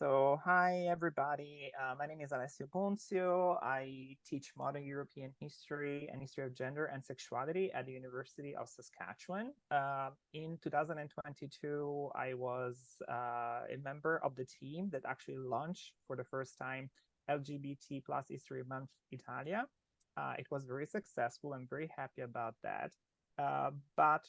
Hi everybody. My name is Alessio Ponzio. I teach modern European history and history of gender and sexuality at the University of Saskatchewan. In 2022, I was a member of the team that actually launched for the first time LGBT plus History Month Italia. It was very successful. I'm very happy about that. But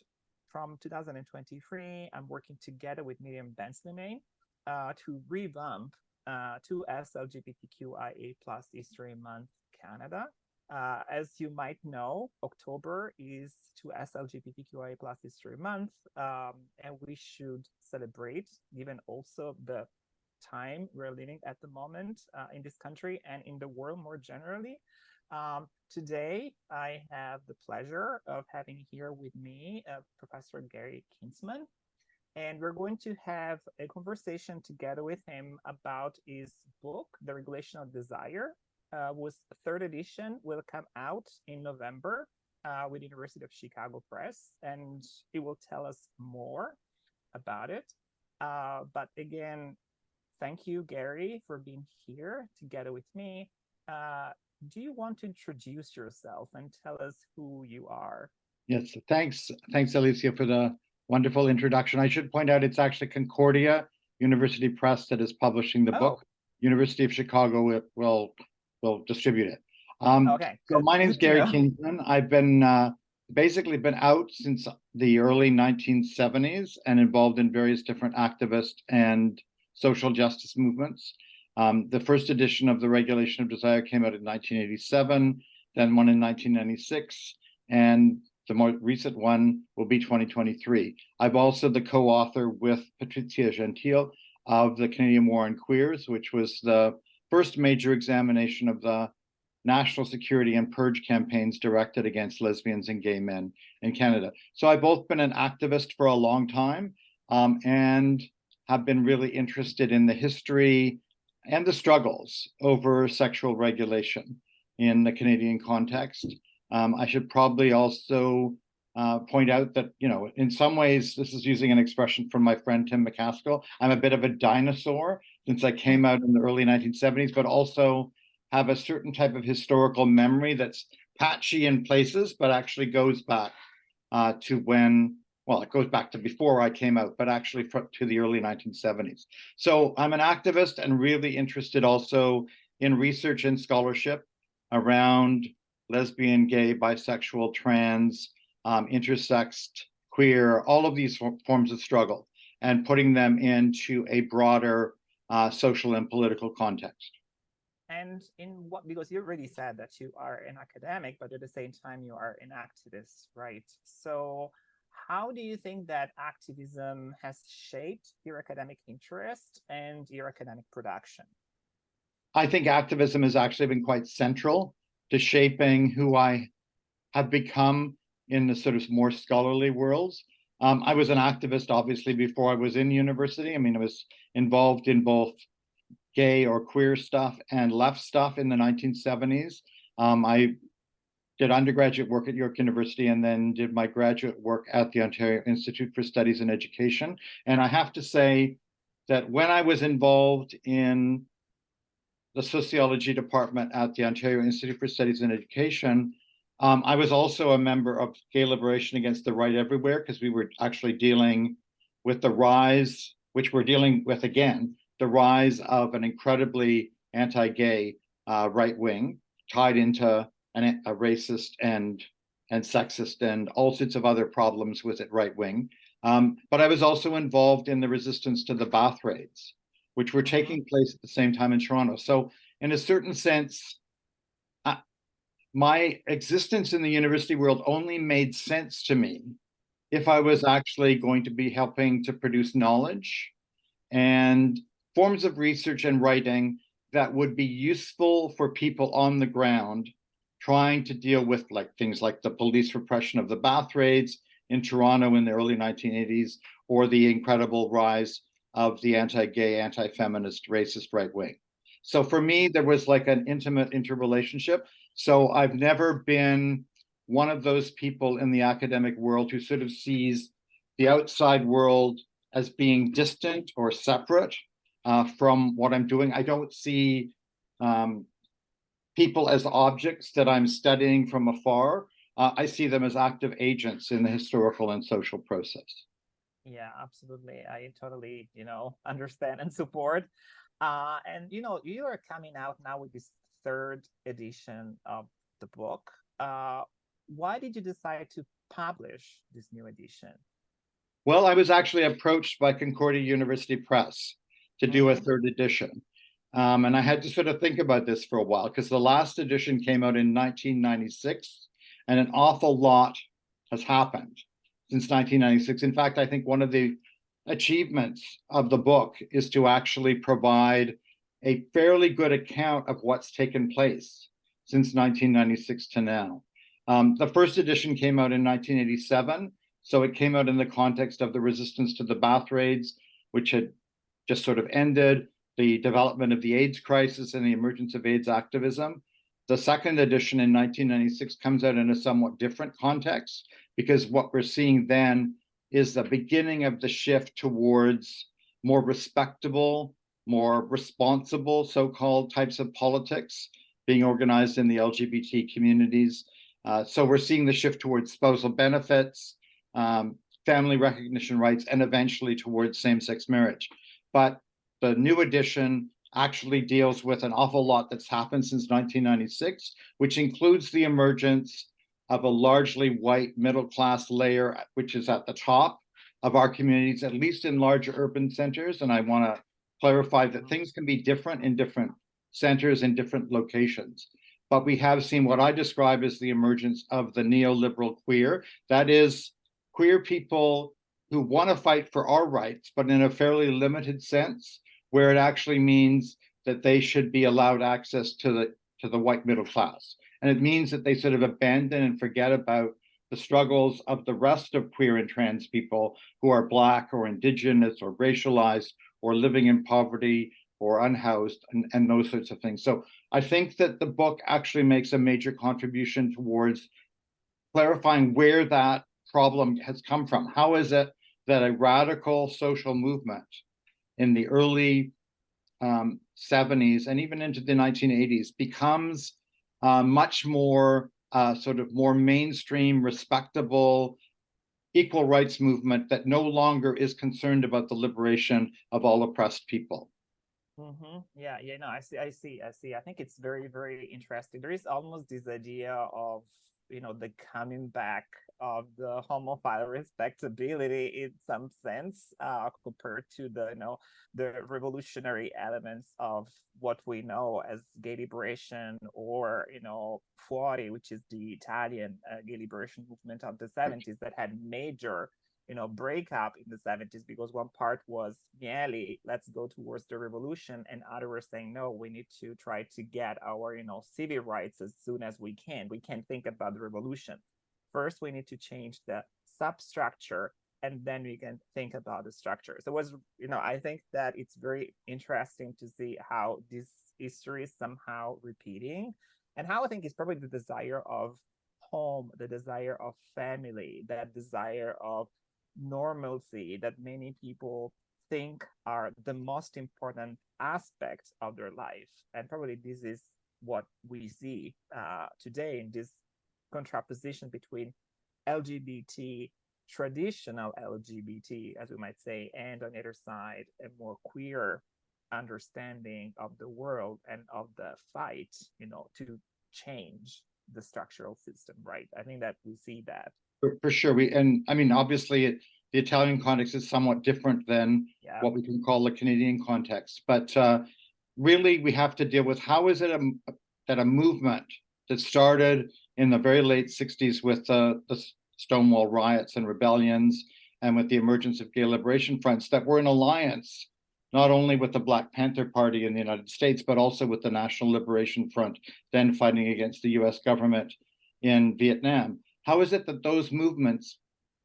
from 2023, I'm working together with Miriam Benslimane to revamp 2S LGBTQIA plus History Month Canada. As you might know, October is 2S LGBTQIA plus History Month, and we should celebrate, given also the time we're living at the moment in this country and in the world more generally. Today, I have the pleasure of having here with me Professor Gary Kinsman, and we're going to have a conversation together with him about his book, The Regulation of Desire, whose third edition will come out in November with University of Chicago Press, and he will tell us more about it. But again, thank you, Gary, for being here together with me. Do you want to introduce yourself and tell us who you are? Yes, thanks, Alicia, for the wonderful introduction. I should point out it's actually Concordia University Press that is publishing the book. Oh, University of Chicago will distribute it. okay, So good. my name is Good to Gary know. Kinsman. I've been basically been out since the early 1970s and involved in various different activist and social justice movements. The first edition of the Regulation of Desire came out in 1987, then one in 1996, and the more recent one will be 2023. I've also the co-author with Patricia Gentile of the Canadian War on Queers, which was the first major examination of the national security and purge campaigns directed against lesbians and gay men in Canada. So I've both been an activist for a long time and have been really interested in the history and the struggles over sexual regulation in the Canadian context. I should probably also point out that, in some ways, this is using an expression from my friend Tim McCaskill. I'm a bit of a dinosaur since I came out in the early 1970s, but also have a certain type of historical memory that's patchy in places, but actually goes back to when, well, it goes back to before I came out, but actually to the early 1970s. So I'm an activist and really interested also in research and scholarship around lesbian, gay, bisexual, trans, intersexed, queer, all of these forms of struggle, and putting them into a broader social and political context. And in what, because you already said that you are an academic, but at the same time, you are an activist, right? So, how do you think that activism has shaped your academic interest and your academic production? I think activism has actually been quite central to shaping who I have become in the sort of more scholarly worlds. I was an activist, obviously, before I was in university. I mean, I was involved in both gay or queer stuff and left stuff in the 1970s. I did undergraduate work at York University and then did my graduate work at the Ontario Institute for Studies in Education. And I have to say that when I was involved in the sociology department at the Ontario Institute for Studies in Education, I was also a member of Gay Liberation Against the Right Everywhere, because we were actually dealing with the rise, which we're dealing with again, the rise of an incredibly anti-gay right wing tied into a racist and sexist and all sorts of other problems with it right wing. But I was also involved in the resistance to the bath raids, which were taking place at the same time in Toronto. So in a certain sense, my existence in the university world only made sense to me if I was actually going to be helping to produce knowledge and forms of research and writing that would be useful for people on the ground trying to deal with things like the police repression of the bath raids in Toronto in the early 1980s, or the incredible rise of the anti-gay, anti-feminist, racist right wing. So for me, there was like an intimate interrelationship. So I've never been one of those people in the academic world who sort of sees the outside world as being distant or separate from what I'm doing. I don't see people as objects that I'm studying from afar. I see them as active agents in the historical and social process. Yeah, absolutely. I totally, understand and support. And you are coming out now with this third edition of the book. Why did you decide to publish this new edition? Well, I was actually approached by Concordia University Press to do a third edition. And I had to sort of think about this for a while because the last edition came out in 1996, and an awful lot has happened since 1996. In fact, I think one of the achievements of the book is to actually provide a fairly good account of what's taken place since 1996 to now. The first edition came out in 1987, so it came out in the context of the resistance to the bath raids, which had just sort of ended, the development of the AIDS crisis and the emergence of AIDS activism. The second edition in 1996 comes out in a somewhat different context, because what we're seeing then is the beginning of the shift towards more respectable, more responsible so-called types of politics being organized in the LGBT communities. So we're seeing the shift towards spousal benefits, family recognition rights, and eventually towards same-sex marriage. But the new edition actually deals with an awful lot that's happened since 1996, which includes the emergence of a largely white middle-class layer, which is at the top of our communities, at least in larger urban centers. And I want to clarify that things can be different in different centers and different locations. But we have seen what I describe as the emergence of the neoliberal queer. That is, queer people who want to fight for our rights, but in a fairly limited sense, where it actually means that they should be allowed access to the white middle class. And it means that they sort of abandon and forget about the struggles of the rest of queer and trans people who are Black or Indigenous or racialized or living in poverty or unhoused and those sorts of things. So I think that the book actually makes a major contribution towards clarifying where that problem has come from. How is it that a radical social movement in the early 70s and even into the 1980s becomes much more sort of more mainstream, respectable, equal rights movement that no longer is concerned about the liberation of all oppressed people. Yeah, no, I see. I think it's very, very interesting. There is almost this idea of, the coming back of the homophile respectability in some sense, compared to the revolutionary elements of what we know as gay liberation, or, Fuori, which is the Italian gay liberation movement of the 70s that had major breakup in the 70s, because one part was Miele, let's go towards the revolution, and others were saying, no, we need to try to get our civil rights as soon as we can. We can't think about the revolution. First, we need to change the substructure, and then we can think about the structure. So it was, I think that it's very interesting to see how this history is somehow repeating, and how I think it's probably the desire of home, the desire of family, that desire of normalcy that many people think are the most important aspects of their life. And probably this is what we see today in this contraposition between LGBT, traditional LGBT, as we might say, and on the other side, a more queer understanding of the world and of the fight, to change the structural system, right? I think that we see that. For sure. Obviously, the Italian context is somewhat different than what we can call the Canadian context. But really, we have to deal with how is it that a movement that started in the very late 60s with the Stonewall riots and rebellions, and with the emergence of gay liberation fronts, that were in alliance not only with the Black Panther Party in the United States, but also with the National Liberation Front, then fighting against the US government in Vietnam. How is it that those movements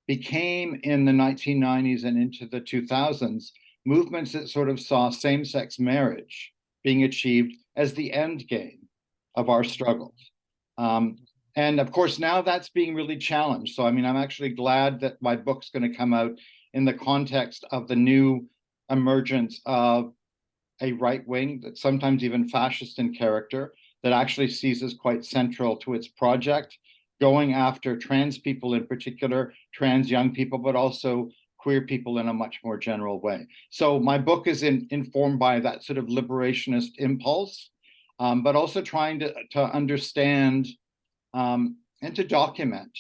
became, in the 1990s and into the 2000s, movements that sort of saw same-sex marriage being achieved as the end game of our struggles? And of course, now that's being really challenged. So, I'm actually glad that my book's going to come out in the context of the new emergence of a right wing that sometimes even fascist in character that actually sees as quite central to its project, going after trans people in particular, trans young people, but also queer people in a much more general way. So my book is informed by that sort of liberationist impulse, but also trying to understand and to document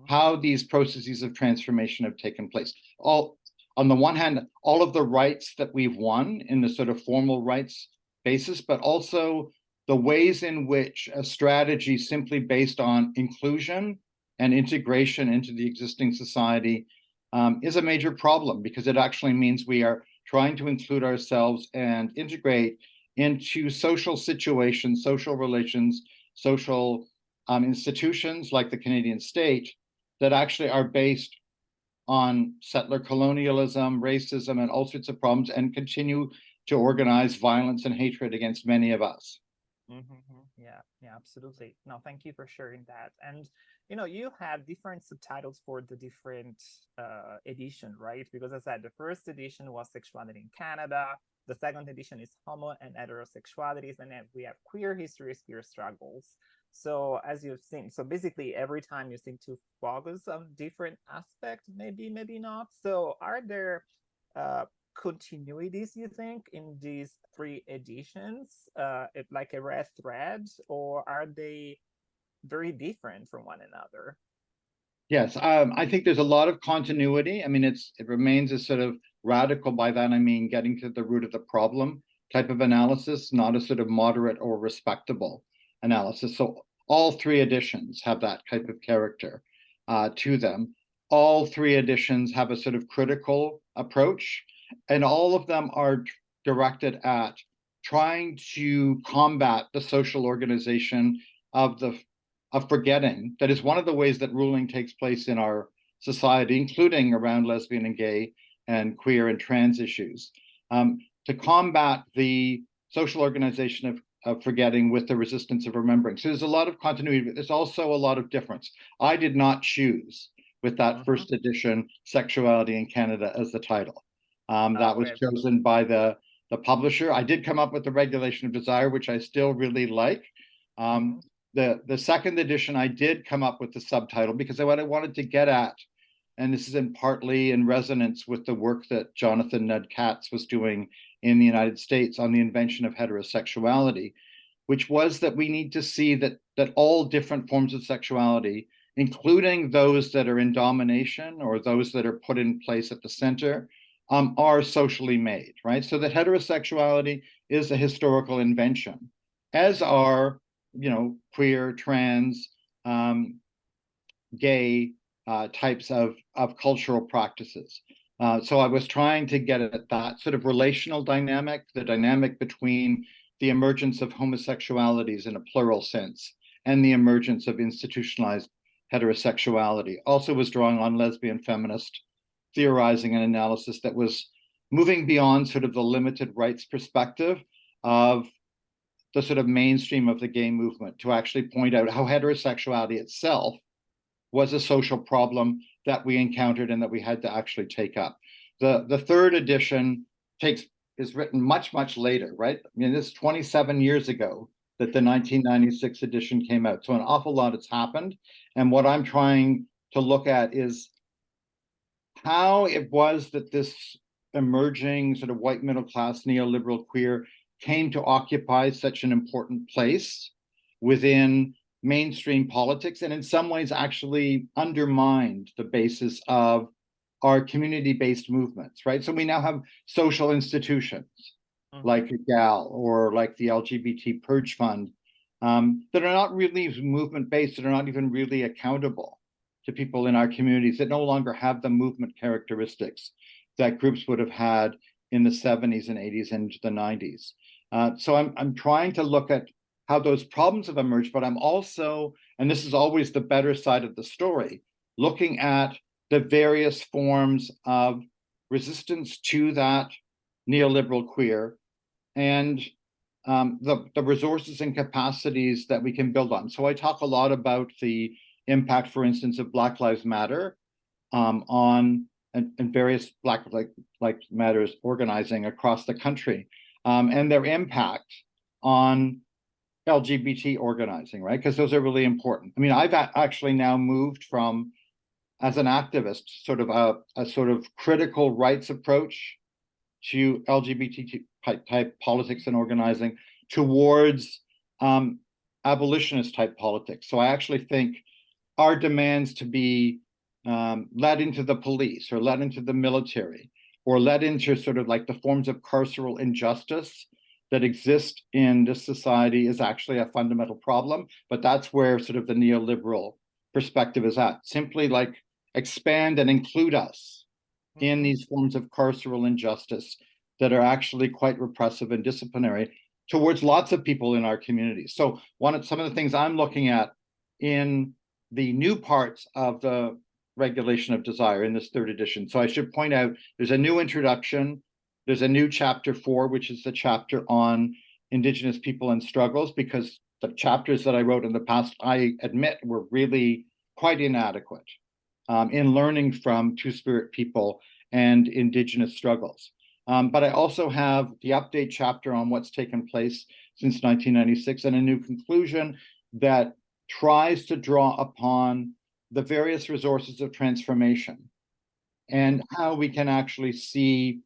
how these processes of transformation have taken place. On the one hand, all of the rights that we've won in the sort of formal rights basis, but also the ways in which a strategy simply based on inclusion and integration into the existing society is a major problem, because it actually means we are trying to include ourselves and integrate into social situations, social relations, social institutions like the Canadian state that actually are based on settler colonialism, racism, and all sorts of problems, and continue to organize violence and hatred against many of us. Yeah, yeah, absolutely. No, thank you for sharing that. And you have different subtitles for the different edition, right? Because as I said, the first edition was sexuality in Canada. The second edition is homo and heterosexualities, and then we have queer histories, queer struggles. So as you've seen, so basically every time you seem to focus on different aspects, maybe not. So are there continuities, you think, in these three editions, like a red thread, or are they very different from one another? Yes, I think there's a lot of continuity. I mean, it remains a sort of radical. By that, I mean getting to the root of the problem type of analysis, not a sort of moderate or respectable analysis. So all three editions have that type of character to them. All three editions have a sort of critical approach, and all of them are directed at trying to combat the social organization of forgetting. That is one of the ways that ruling takes place in our society, including around lesbian and gay and queer and trans issues, to combat the social organization of forgetting with the resistance of remembering. So there's a lot of continuity, but there's also a lot of difference. I did not choose with that first edition, Sexuality in Canada, as the title. That was chosen by the publisher. I did come up with the Regulation of Desire, which I still really like. The second edition, I did come up with the subtitle because what I wanted to get at, and this is partly in resonance with the work that Jonathan Ned Katz was doing in the United States on the invention of heterosexuality, which was that we need to see that all different forms of sexuality, including those that are in domination or those that are put in place at the center, are socially made, right? So that heterosexuality is a historical invention, as are queer, trans, gay types of cultural practices. So I was trying to get at that sort of relational dynamic, the dynamic between the emergence of homosexualities in a plural sense and the emergence of institutionalized heterosexuality. Also was drawing on lesbian feminist theorizing and analysis that was moving beyond sort of the limited rights perspective of the sort of mainstream of the gay movement to actually point out how heterosexuality itself was a social problem that we encountered and that we had to actually take up. The third edition is written much, much later, right? I mean, this is 27 years ago that the 1996 edition came out. So an awful lot has happened. And what I'm trying to look at is how it was that this emerging sort of white middle class neoliberal queer came to occupy such an important place within mainstream politics, and in some ways actually undermined the basis of our community-based movements, right? So we now have social institutions like GAL or like the LGBT Purge Fund that are not really movement-based, that are not even really accountable to people in our communities, that no longer have the movement characteristics that groups would have had in the 70s and 80s and into the 90s. So I'm trying to look at how those problems have emerged, but I'm also, and this is always the better side of the story, looking at the various forms of resistance to that neoliberal queer and the resources and capacities that we can build on. So I talk a lot about the impact, for instance, of Black Lives Matter on and various Black Lives Matters organizing across the country, and their impact on LGBT organizing, right? Because those are really important. I mean, I've actually now moved from, as an activist, sort of a sort of critical rights approach to LGBT type politics and organizing towards abolitionist type politics. So I actually think our demands to be led into the police or led into the military or led into sort of like the forms of carceral injustice that exist in this society is actually a fundamental problem. But that's where sort of the neoliberal perspective is at. Simply like expand and include us in these forms of carceral injustice that are actually quite repressive and disciplinary towards lots of people in our communities. So some of the things I'm looking at in the new parts of the regulation of desire in this third edition. So I should point out there's a new introduction. There's a new chapter 4, which is the chapter on Indigenous people and struggles, because the chapters that I wrote in the past, I admit, were really quite inadequate in learning from Two-Spirit people and Indigenous struggles. But I also have the update chapter on what's taken place since 1996 and a new conclusion that tries to draw upon the various resources of transformation and how we can actually see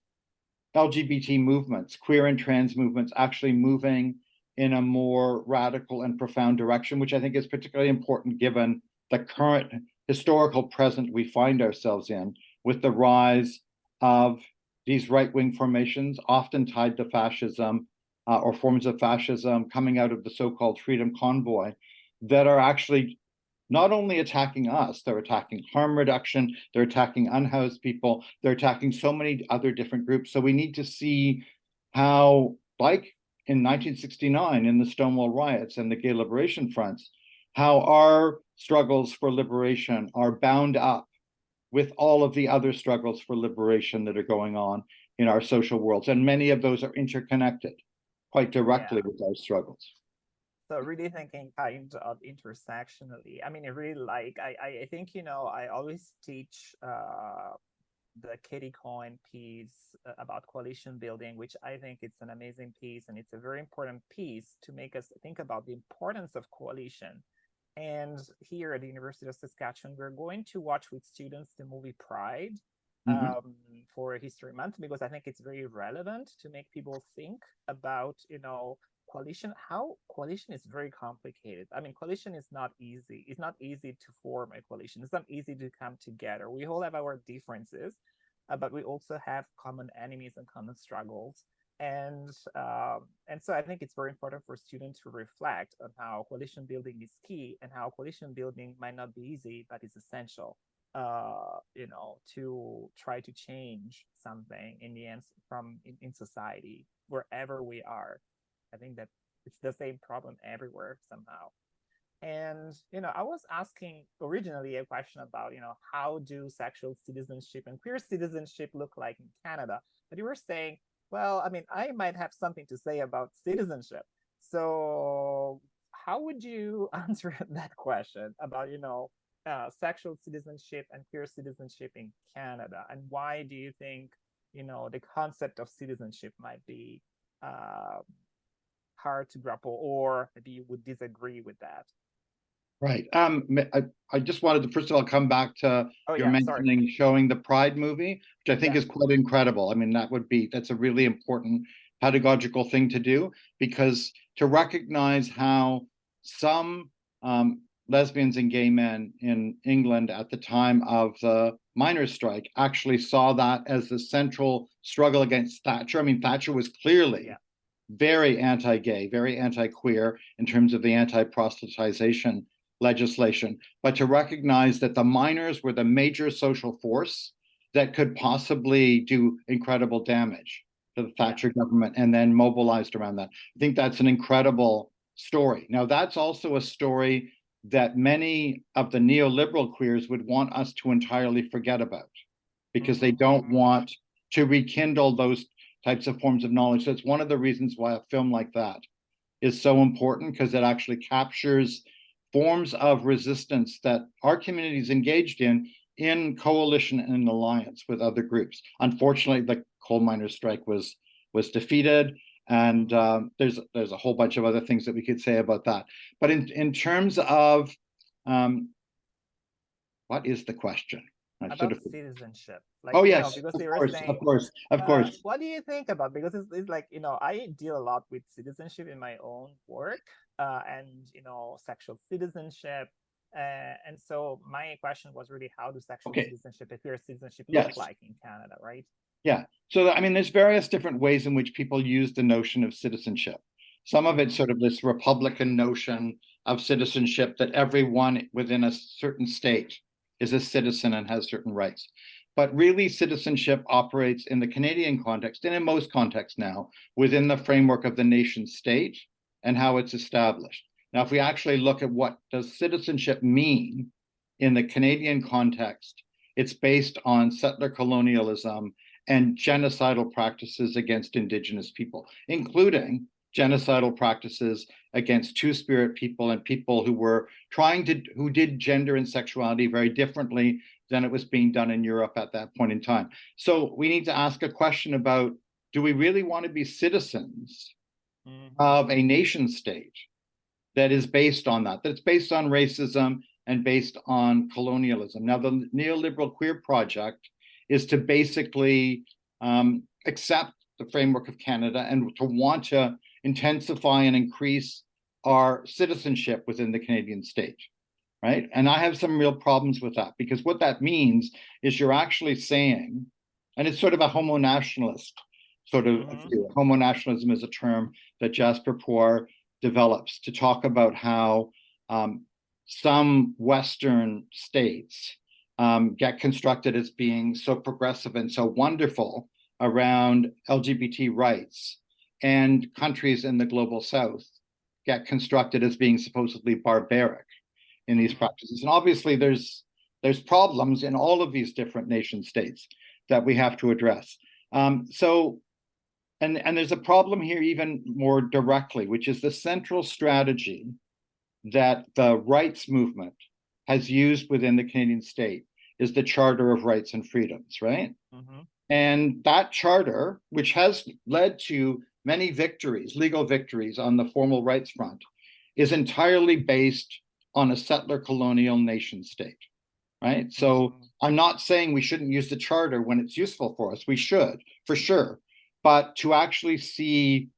LGBT movements, queer and trans movements, actually moving in a more radical and profound direction, which I think is particularly important given the current historical present we find ourselves in, with the rise of these right-wing formations, often tied to fascism or forms of fascism coming out of the so-called Freedom Convoy, that are actually not only attacking us, they're attacking harm reduction, they're attacking unhoused people, they're attacking so many other different groups. So we need to see how, like in 1969 in the Stonewall riots and the gay liberation fronts, how our struggles for liberation are bound up with all of the other struggles for liberation that are going on in our social worlds. And many of those are interconnected quite directly with our struggles. So really thinking kind of intersectionally. I mean, I really like, I think, I always teach the Katie Cohen piece about coalition building, which I think it's an amazing piece. And it's a very important piece to make us think about the importance of coalition. And here at the University of Saskatchewan, we're going to watch with students the movie Pride for History Month, because I think it's very relevant to make people think about, coalition. How coalition is very complicated. I mean, coalition is not easy. It's not easy to form a coalition. It's not easy to come together. We all have our differences, but we also have common enemies and common struggles. And so I think it's very important for students to reflect on how coalition building is key and how coalition building might not be easy, but is essential, to try to change something in the end in society, wherever we are. I think that it's the same problem everywhere somehow. And, I was asking originally a question about, how do sexual citizenship and queer citizenship look like in Canada? But you were saying, well, I mean, I might have something to say about citizenship. So how would you answer that question about, sexual citizenship and queer citizenship in Canada? And why do you think, the concept of citizenship might be hard to grapple, or maybe you would disagree with that? Right. I just wanted to first of all come back to your mentioning showing the Pride movie, which I think is quite incredible. I mean, that's a really important pedagogical thing to do, because to recognize how some lesbians and gay men in England at the time of the miners' strike actually saw that as the central struggle against Thatcher. I mean, Thatcher was clearly very anti-gay, very anti-queer in terms of the anti-proselytization legislation, but to recognize that the miners were the major social force that could possibly do incredible damage to the Thatcher government, and then mobilized around that. I think that's an incredible story. Now, that's also a story that many of the neoliberal queers would want us to entirely forget about, because they don't want to rekindle those types of forms of knowledge. So it's one of the reasons why a film like that is so important, because it actually captures forms of resistance that our communities engaged in in coalition and alliance with other groups. Unfortunately, the coal miners' strike was defeated, and there's a whole bunch of other things that we could say about that. But in terms of what is the question? About citizenship, like, oh yes, because of you were course, saying, of course. what do you think about, because it's like, I deal a lot with citizenship in my own work, and sexual citizenship, and so my question was really, how does sexual citizenship, if you're a citizenship, look like in Canada, right? Yeah. So, I mean, there's various different ways in which people use the notion of citizenship. Some of it's sort of this Republican notion of citizenship, that everyone within a certain state is a citizen and has certain rights. But really, citizenship operates in the Canadian context, and in most contexts now, within the framework of the nation state and how it's established. Now, if we actually look at what does citizenship mean in the Canadian context, it's based on settler colonialism and genocidal practices against Indigenous people, including genocidal practices against Two-Spirit people and people who did gender and sexuality very differently than it was being done in Europe at that point in time. So we need to ask a question about, do we really want to be citizens of a nation state that is based on that's based on racism and based on colonialism? Now, the neoliberal queer project is to basically accept the framework of Canada and to want to intensify and increase our citizenship within the Canadian state, right? And I have some real problems with that, because what that means is you're actually saying, and it's sort of a homo-nationalist sort of view. Homo-nationalism is a term that Jasper Poor develops to talk about how some Western states get constructed as being so progressive and so wonderful around LGBT rights, and countries in the global South get constructed as being supposedly barbaric in these practices. And obviously, there's problems in all of these different nation states that we have to address. And there's a problem here even more directly, which is the central strategy that the rights movement has used within the Canadian state is the Charter of Rights and Freedoms, right? And that charter, which has led to many victories, legal victories on the formal rights front, is entirely based on a settler colonial nation state, right? So I'm not saying we shouldn't use the charter when it's useful for us. We should, for sure. But to actually see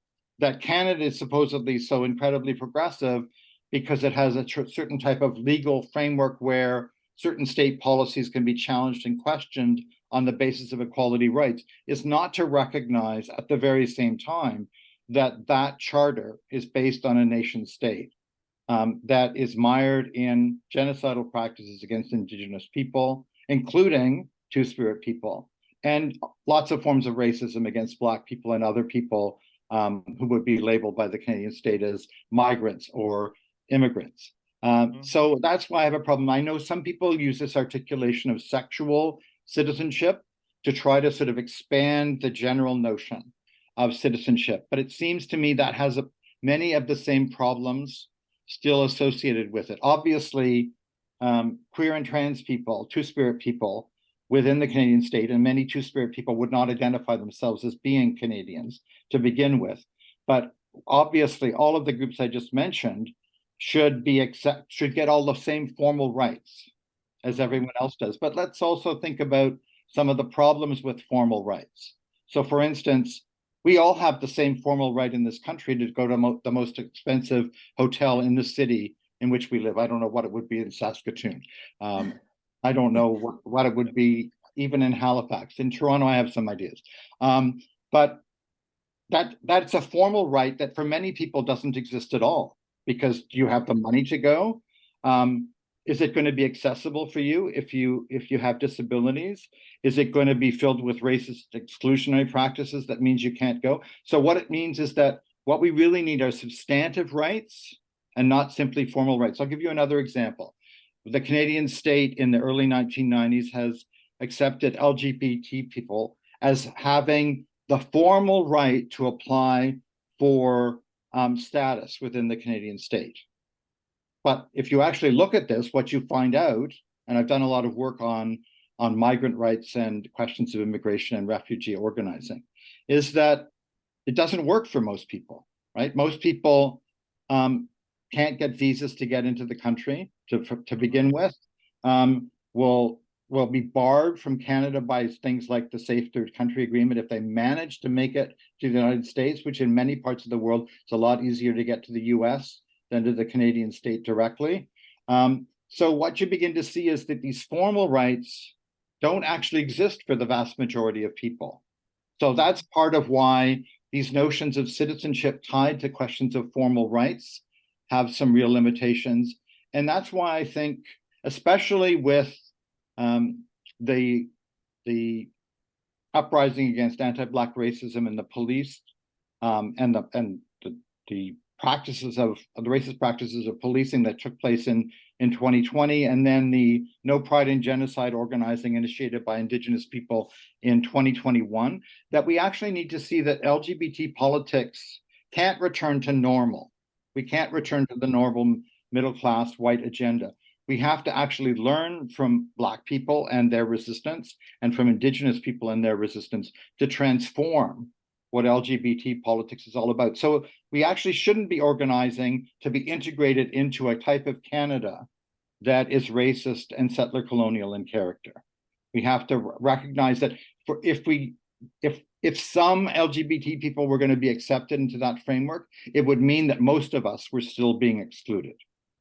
that Canada is supposedly so incredibly progressive because it has a certain type of legal framework where certain state policies can be challenged and questioned on the basis of equality rights, is not to recognize at the very same time that that charter is based on a nation state that is mired in genocidal practices against Indigenous people, including Two-Spirit people, and lots of forms of racism against Black people and other people who would be labeled by the Canadian state as migrants or immigrants. So that's why I have a problem. I know some people use this articulation of sexual citizenship to try to sort of expand the general notion of citizenship, but it seems to me that has many of the same problems still associated with it. Obviously, queer and trans people, Two-Spirit people within the Canadian state, and many Two-Spirit people would not identify themselves as being Canadians to begin with. But obviously, all of the groups I just mentioned should get all the same formal rights as everyone else does. But let's also think about some of the problems with formal rights. So, for instance, we all have the same formal right in this country to go to the most expensive hotel in the city in which we live. I don't know what it would be in Saskatoon. I don't know what it would be even in Halifax. In Toronto, I have some ideas. But that's a formal right that for many people doesn't exist at all, because you have the money to go. Is it going to be accessible for you if you have disabilities? Is it going to be filled with racist exclusionary practices that means you can't go? So what it means is that what we really need are substantive rights and not simply formal rights. I'll give you another example. The Canadian state in the early 1990s has accepted LGBT people as having the formal right to apply for status within the Canadian state. But if you actually look at this, what you find out and I've done a lot of work on migrant rights and questions of immigration and refugee organizing, is that it doesn't work for most people, right? Most people can't get visas to get into the country to begin with. Will be barred from Canada by things like the Safe Third Country Agreement if they manage to make it to the United States, which in many parts of the world it's a lot easier to get to the US than to the Canadian state directly. So what you begin to see is that these formal rights don't actually exist for the vast majority of people. So that's part of why these notions of citizenship tied to questions of formal rights have some real limitations. And that's why I think, especially with the uprising against anti-Black racism in the police, and the practices of the racist practices of policing that took place in 2020, and then the No Pride in Genocide organizing initiated by Indigenous people in 2021, that we actually need to see that LGBT politics can't return to normal. We can't return to the normal middle-class white agenda. We have to actually learn from Black people and their resistance, and from Indigenous people and their resistance, to transform what LGBT politics is all about. So we actually shouldn't be organizing to be integrated into a type of Canada that is racist and settler colonial in character. We have to recognize that if some LGBT people were going to be accepted into that framework, it would mean that most of us were still being excluded.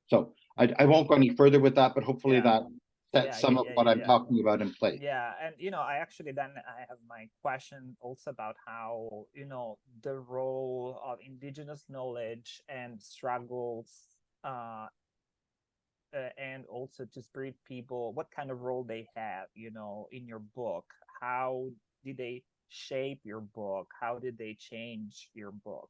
So I won't go any further with that, but hopefully that sets some of what I'm talking about in place. Yeah, and I actually then I have my question also about how the role of Indigenous knowledge and struggles, and also Two-Spirit people, what kind of role they have, in your book. How did they shape your book? How did they change your book?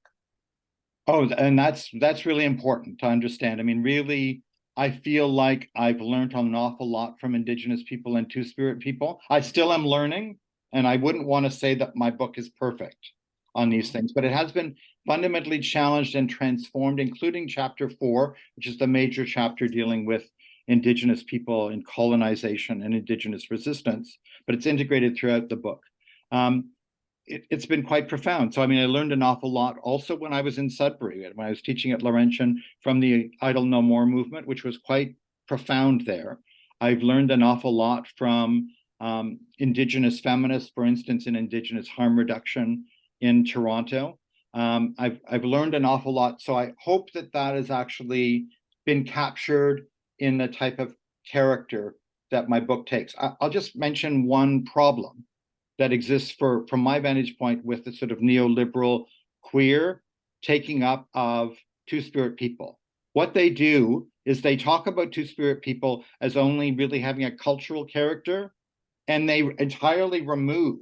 Oh, and that's really important to understand. I mean, really, I feel like I've learned an awful lot from Indigenous people and Two-Spirit people. I still am learning, and I wouldn't want to say that my book is perfect on these things, but it has been fundamentally challenged and transformed, including chapter 4, which is the major chapter dealing with Indigenous people in colonization and Indigenous resistance, but it's integrated throughout the book. It's been quite profound. So, I mean, I learned an awful lot also when I was in Sudbury, when I was teaching at Laurentian, from the Idle No More movement, which was quite profound there. I've learned an awful lot from Indigenous feminists, for instance, in Indigenous harm reduction in Toronto. I've learned an awful lot. So I hope that that has actually been captured in the type of character that my book takes. I'll just mention one problem that exists from my vantage point with the sort of neoliberal queer taking up of Two-Spirit people. What they do is they talk about Two-Spirit people as only really having a cultural character, and they entirely remove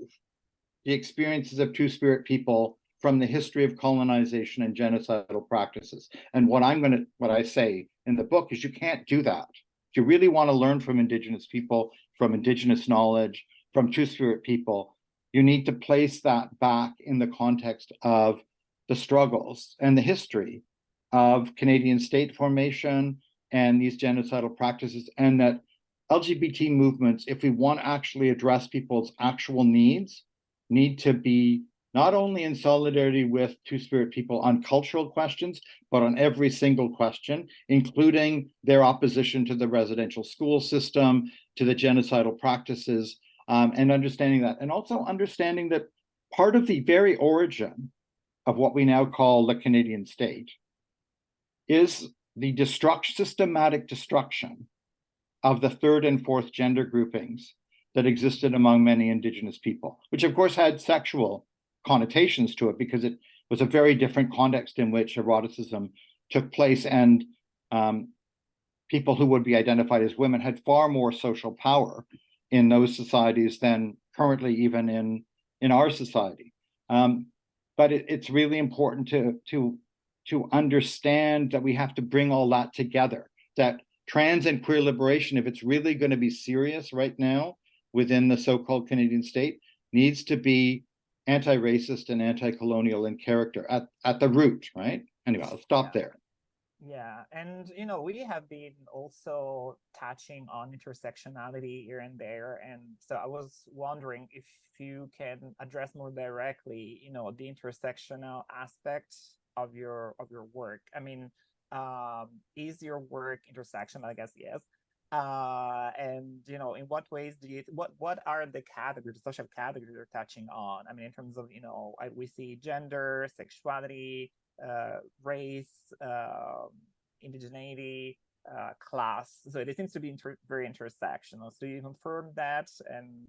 the experiences of Two-Spirit people from the history of colonization and genocidal practices. And what I say in the book is you can't do that. If you really want to learn from Indigenous people, from Indigenous knowledge, from Two-Spirit people, you need to place that back in the context of the struggles and the history of Canadian state formation and these genocidal practices, and that LGBT movements, if we want to actually address people's actual needs, need to be not only in solidarity with Two-Spirit people on cultural questions, but on every single question, including their opposition to the residential school system, to the genocidal practices, and understanding that. And also understanding that part of the very origin of what we now call the Canadian state is the systematic destruction of the third and fourth gender groupings that existed among many Indigenous people, which of course had sexual connotations to it because it was a very different context in which eroticism took place, and people who would be identified as women had far more social power in those societies than currently even in our society. But it's really important to understand that we have to bring all that together, that trans and queer liberation, if it's really going to be serious right now within the so-called Canadian state, needs to be anti-racist and anti-colonial in character at the root, right? Anyway, I'll stop there. Yeah, and we have been also touching on intersectionality here and there, and so I was wondering if you can address more directly, the intersectional aspect of your work. I mean, is your work intersectional? I guess yes. And in what ways do you what are the categories, the social categories you're touching on? I mean, in terms of we see gender, sexuality, race, indigeneity, class. So it seems to be very intersectional. So you confirm that, and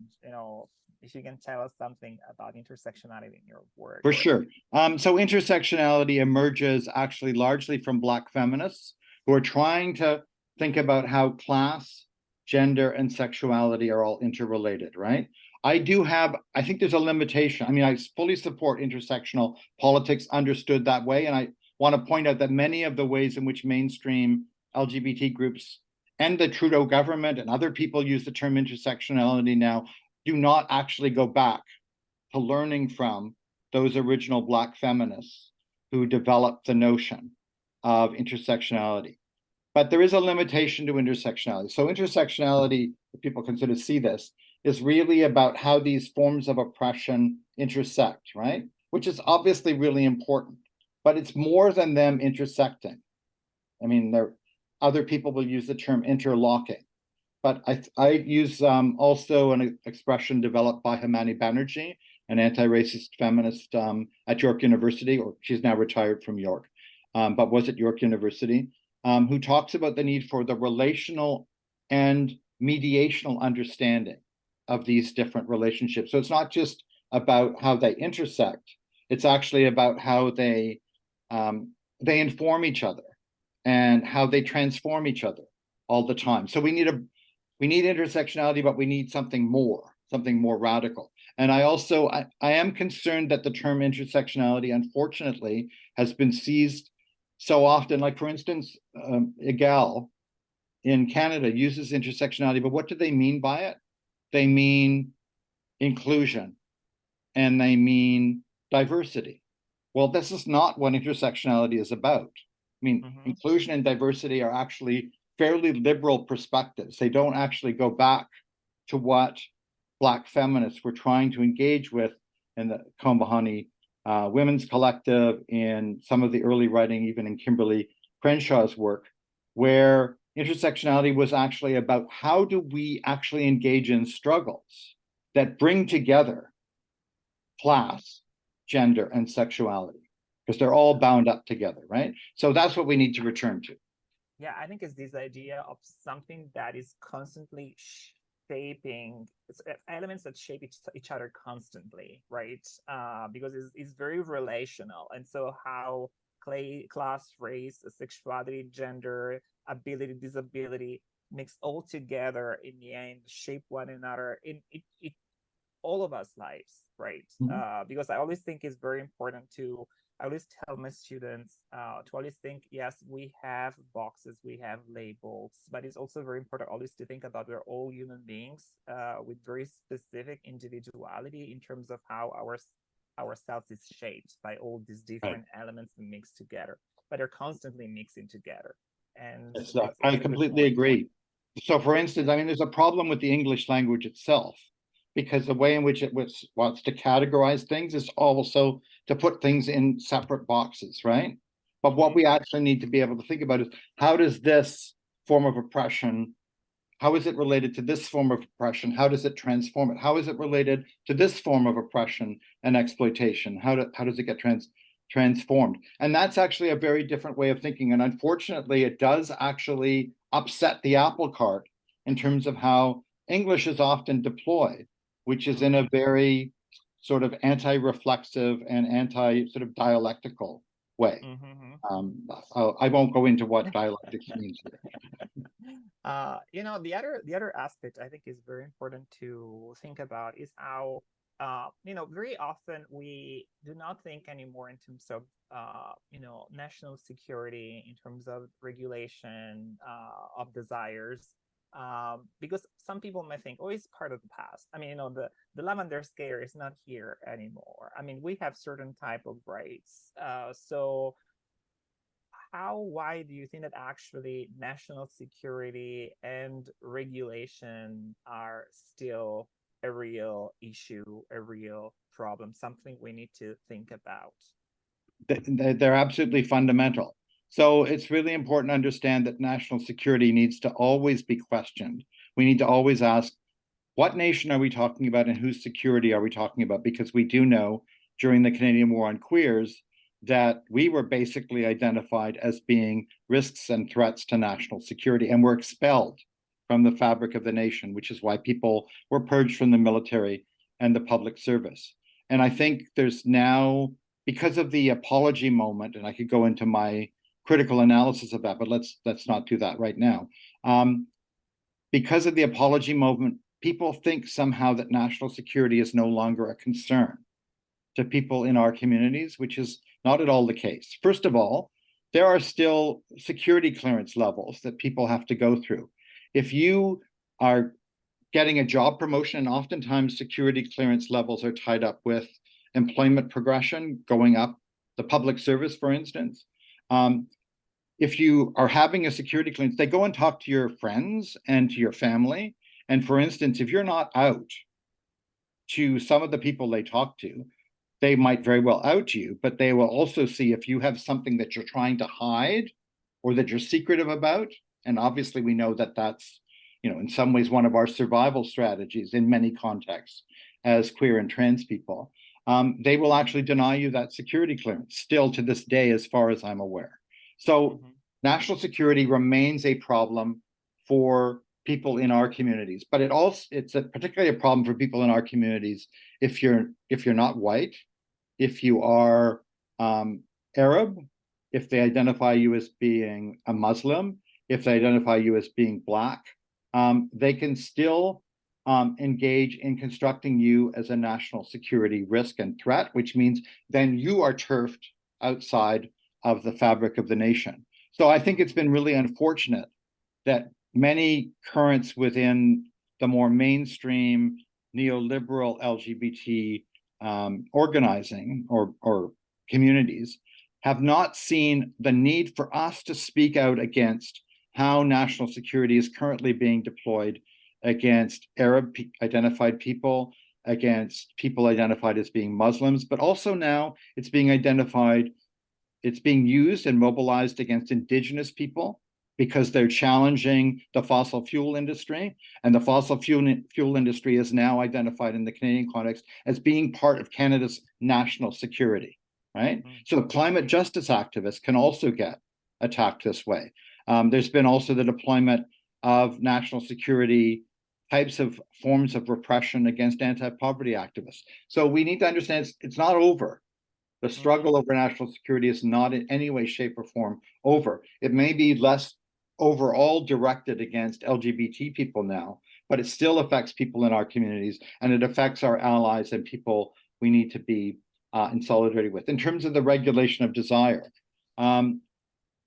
if you can tell us something about intersectionality in your work. For sure. So intersectionality emerges actually largely from Black feminists who are trying to think about how class, gender, and sexuality are all interrelated, right? I think there's a limitation. I mean, I fully support intersectional politics understood that way. And I want to point out that many of the ways in which mainstream LGBT groups and the Trudeau government and other people use the term intersectionality now do not actually go back to learning from those original Black feminists who developed the notion of intersectionality. But there is a limitation to intersectionality. So intersectionality, if people consider see this, is really about how these forms of oppression intersect, right? Which is obviously really important, but it's more than them intersecting. I mean, other people will use the term interlocking, but I use also an expression developed by Himani Banerjee, an anti-racist feminist at York University, or she's now retired from York, but was at York University, who talks about the need for the relational and mediational understanding of these different relationships. So it's not just about how they intersect, it's actually about how they inform each other and how they transform each other all the time. So we need intersectionality, but we need something more radical. And I am concerned that the term intersectionality, unfortunately, has been seized so often. Like, for instance, Egal in Canada uses intersectionality, but what do they mean by it? They mean inclusion and they mean diversity. Well, this is not what intersectionality is about. I mean, inclusion and diversity are actually fairly liberal perspectives. They don't actually go back to what Black feminists were trying to engage with in the Combahani Women's Collective, in some of the early writing, even in Kimberly Crenshaw's work, where intersectionality was actually about how do we actually engage in struggles that bring together class, gender, and sexuality, because they're all bound up together, right? So that's what we need to return to. Yeah, I think it's this idea of something that is constantly shaping elements that shape each other constantly, right? Because it's very relational. And so how class, race, sexuality, gender, ability, disability mix all together in the end, shape one another in all of us lives, right? Because I always think it's very important to I always tell my students to always think, yes, we have boxes, we have labels, but it's also very important always to think about we're all human beings with very specific individuality in terms of how ourselves is shaped by all these different elements mixed together, but they're constantly mixing together. And I completely agree. So, for instance, I mean, there's a problem with the English language itself, because the way in which it wants to categorize things is also to put things in separate boxes, right? But what we actually need to be able to think about is, how does this form of oppression, how is it related to this form of oppression? How does it transform it? How is it related to this form of oppression and exploitation? How does it get transformed? And that's actually a very different way of thinking. And unfortunately, it does actually upset the apple cart in terms of how English is often deployed, which is in a very sort of anti-reflexive and sort of dialectical way. I won't go into what dialectics means here. The other aspect I think is very important to think about is how very often we do not think anymore in terms of national security, in terms of regulation of desires, because some people might think, oh, it's part of the past. I mean, the lavender scare is not here anymore. I mean, we have certain type of rights. So how wide do you think that actually national security and regulation are still a real issue, a real problem, something we need to think about? They're absolutely fundamental. So it's really important to understand that national security needs to always be questioned. We need to always ask, what nation are we talking about and whose security are we talking about? Because we do know during the Canadian War on Queers that we were basically identified as being risks and threats to national security and were expelled from the fabric of the nation, which is why people were purged from the military and the public service. And I think there's now, because of the apology moment, and I could go into my critical analysis of that, but let's not do that right now. Because of the apology movement, people think somehow that national security is no longer a concern to people in our communities, which is not at all the case. First of all, there are still security clearance levels that people have to go through. If you are getting a job promotion, and oftentimes security clearance levels are tied up with employment progression, going up the public service, for instance. If you are having a security clearance, they go and talk to your friends and to your family. And for instance, if you're not out to some of the people they talk to, they might very well out you, but they will also see if you have something that you're trying to hide or that you're secretive about. And obviously we know that that's, in some ways one of our survival strategies in many contexts as queer and trans people. They will actually deny you that security clearance still to this day, as far as I'm aware. So national security remains a problem for people in our communities, but it's particularly a problem for people in our communities if you're not white, if you are Arab, if they identify you as being a Muslim, if they identify you as being Black, they can still engage in constructing you as a national security risk and threat, which means then you are turfed outside of the fabric of the nation. So I think it's been really unfortunate that many currents within the more mainstream neoliberal LGBT organizing or communities have not seen the need for us to speak out against how national security is currently being deployed against Arab identified people, against people identified as being Muslims, but also now it's being used and mobilized against Indigenous people because they're challenging the fossil fuel industry. And the fossil fuel industry is now identified in the Canadian context as being part of Canada's national security, right? So climate justice activists can also get attacked this way. There's been also the deployment of national security types of forms of repression against anti-poverty activists. So we need to understand it's not over. The struggle over national security is not in any way, shape, or form over. It may be less overall directed against LGBT people now, but it still affects people in our communities, and it affects our allies and people we need to be in solidarity with. In terms of the regulation of desire,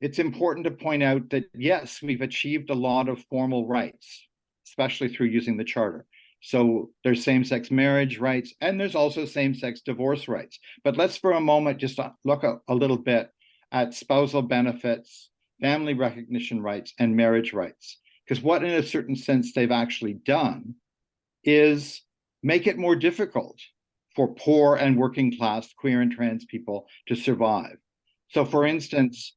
it's important to point out that, yes, we've achieved a lot of formal rights, especially through using the Charter. So there's same-sex marriage rights, and there's also same-sex divorce rights. But let's for a moment just look a little bit at spousal benefits, family recognition rights, and marriage rights. Because what, in a certain sense, they've actually done is make it more difficult for poor and working class queer and trans people to survive. So for instance,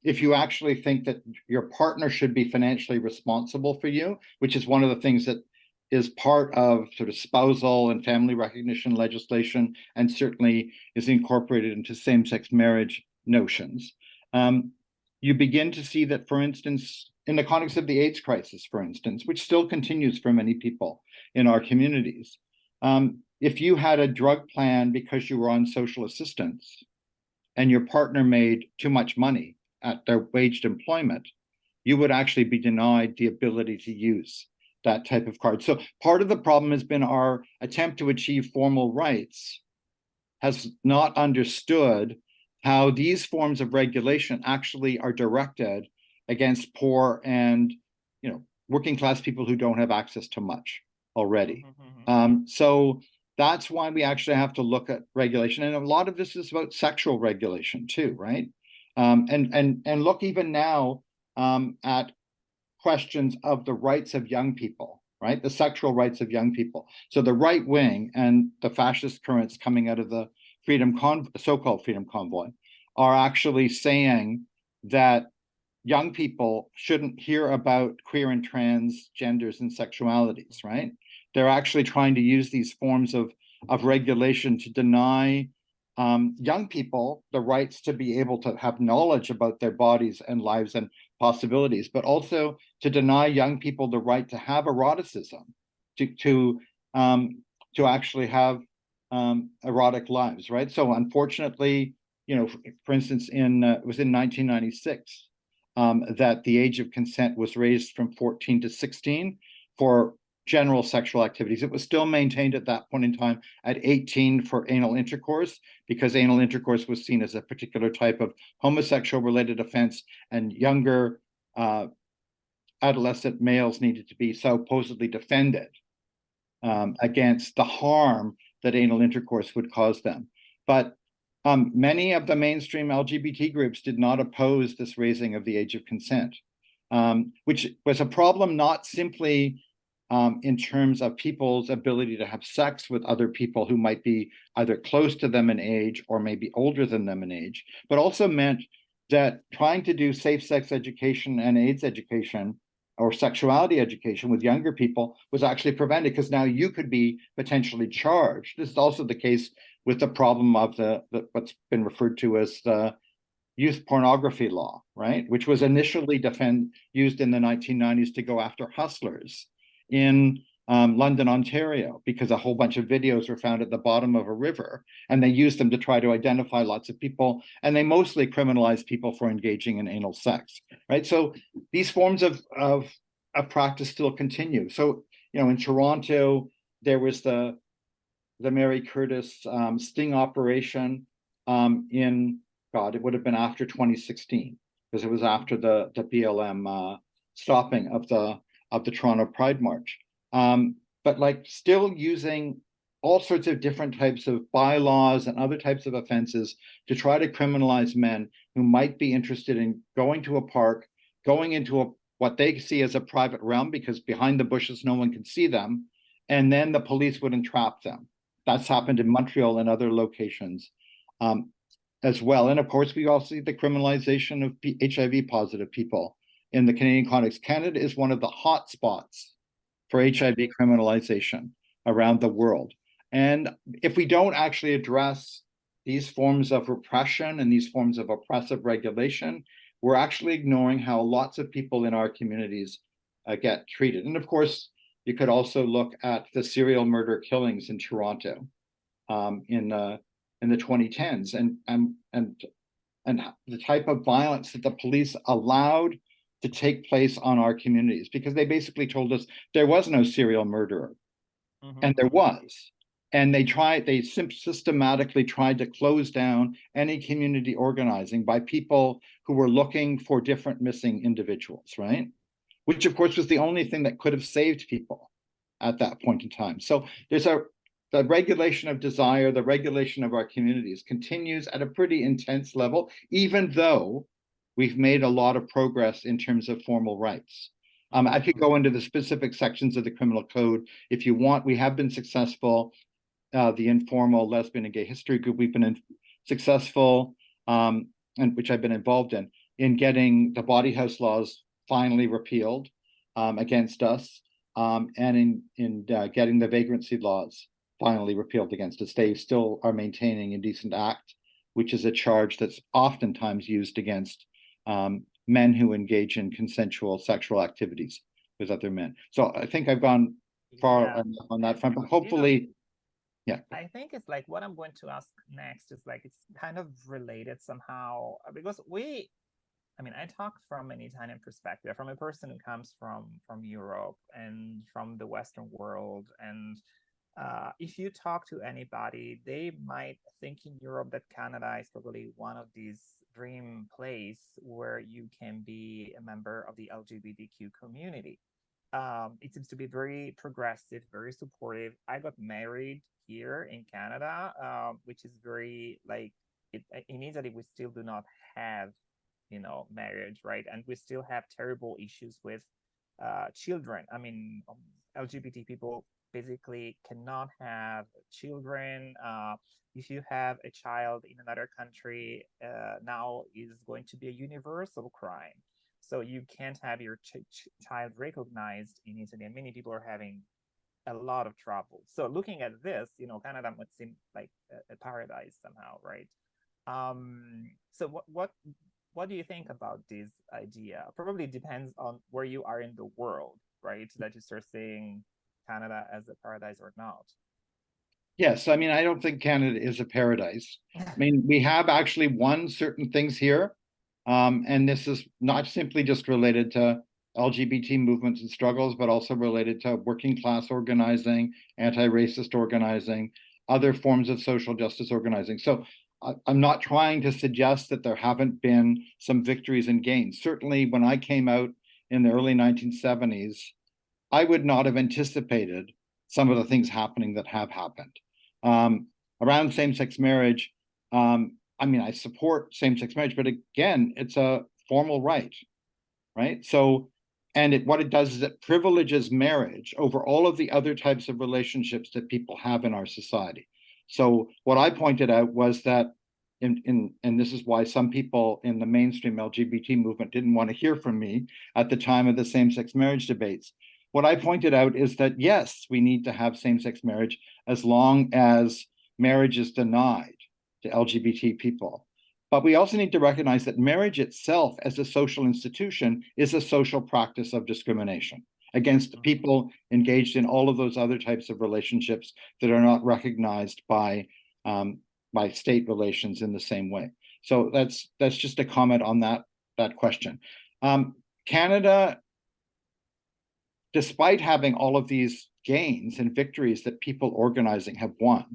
if you actually think that your partner should be financially responsible for you, which is one of the things that is part of sort of spousal and family recognition legislation, and certainly is incorporated into same-sex marriage notions, you begin to see that, for instance, in the context of the AIDS crisis, for instance, which still continues for many people in our communities, if you had a drug plan because you were on social assistance and your partner made too much money at their waged employment, you would actually be denied the ability to use that type of card. So part of the problem has been our attempt to achieve formal rights has not understood how these forms of regulation actually are directed against poor and working class people who don't have access to much already. So that's why we actually have to look at regulation. And a lot of this is about sexual regulation too, right? And look even now at questions of the rights of young people, right? The sexual rights of young people. So the right wing and the fascist currents coming out of the so-called Freedom Convoy are actually saying that young people shouldn't hear about queer and trans genders and sexualities, right? They're actually trying to use these forms of regulation to deny young people the rights to be able to have knowledge about their bodies and lives and possibilities, but also to deny young people the right to have eroticism, to to um, to actually have erotic lives, right? So unfortunately, for instance, it was in 1996 that the age of consent was raised from 14 to 16 for general sexual activities. It was still maintained at that point in time at 18 for anal intercourse, because anal intercourse was seen as a particular type of homosexual related offense, and younger adolescent males needed to be supposedly defended against the harm that anal intercourse would cause them. But many of the mainstream LGBT groups did not oppose this raising of the age of consent, which was a problem not simply in terms of people's ability to have sex with other people who might be either close to them in age or maybe older than them in age, but also meant that trying to do safe sex education and AIDS education or sexuality education with younger people was actually prevented, because now you could be potentially charged. This is also the case with the problem of the what's been referred to as the youth pornography law, right? Which was initially used in the 1990s to go after hustlers in London, Ontario, because a whole bunch of videos were found at the bottom of a river, and they used them to try to identify lots of people, and they mostly criminalized people for engaging in anal sex, right? So these forms of practice still continue. So, in Toronto, there was the Mary Curtis sting operation in, God, it would have been after 2016, because it was after the BLM stopping of the Toronto Pride March. But like still using all sorts of different types of bylaws and other types of offenses to try to criminalize men who might be interested in going to a park, going into what they see as a private realm, because behind the bushes no one can see them, and then the police would entrap them. That's happened in Montreal and other locations as well. And of course, we also see the criminalization of HIV positive people in the Canadian context. Canada is one of the hot spots for HIV criminalization around the world. And if we don't actually address these forms of repression and these forms of oppressive regulation, we're actually ignoring how lots of people in our communities get treated. And of course, you could also look at the serial murder killings in Toronto in the 2010s, and the type of violence that the police allowed to take place on our communities, because they basically told us there was no serial murderer, and there was. And they systematically tried to close down any community organizing by people who were looking for different missing individuals, right? Which of course was the only thing that could have saved people at that point in time. So there's the regulation of desire, the regulation of our communities continues at a pretty intense level, even though we've made a lot of progress in terms of formal rights. I could go into the specific sections of the criminal code if you want. We have been successful. The informal lesbian and gay history group, we've been successful, and which I've been involved in getting the body house laws finally repealed against us, and in getting the vagrancy laws finally repealed against us. They still are maintaining indecent act, which is a charge that's oftentimes used against men who engage in consensual sexual activities with other men. So I think I've gone far enough on that front, but hopefully, yeah. I think it's like what I'm going to ask next is like it's kind of related somehow, because I talk from an Italian perspective, from a person who comes from Europe and from the Western world, and if you talk to anybody, they might think in Europe that Canada is probably one of these dream place where you can be a member of the LGBTQ community. It seems to be very progressive, very supportive. I got married here in Canada, which is very like in Italy we still do not have, marriage, right? And we still have terrible issues with children. I mean, LGBT people basically cannot have children. If you have a child in another country, now is going to be a universal crime. So you can't have your child recognized in Italy, and many people are having a lot of trouble. So looking at this, Canada would seem like a paradise somehow, right? So what do you think about this idea? Probably depends on where you are in the world, right? That you start seeing Canada as a paradise or not. Yes, I mean, I don't think Canada is a paradise. I mean, we have actually won certain things here, and this is not simply just related to LGBT movements and struggles, but also related to working class organizing, anti-racist organizing, other forms of social justice organizing. So I'm not trying to suggest that there haven't been some victories and gains. Certainly, when I came out in the early 1970s, I would not have anticipated some of the things happening that have happened. Around same-sex marriage, I mean, I support same-sex marriage, but again, it's a formal right? So, and what it does is it privileges marriage over all of the other types of relationships that people have in our society. So what I pointed out was that, and this is why some people in the mainstream LGBT movement didn't want to hear from me at the time of the same-sex marriage debates. What I pointed out is that, yes, we need to have same-sex marriage as long as marriage is denied to LGBT people. But we also need to recognize that marriage itself as a social institution is a social practice of discrimination against people engaged in all of those other types of relationships that are not recognized by state relations in the same way. So that's just a comment on that question. Canada, despite having all of these gains and victories that people organizing have won,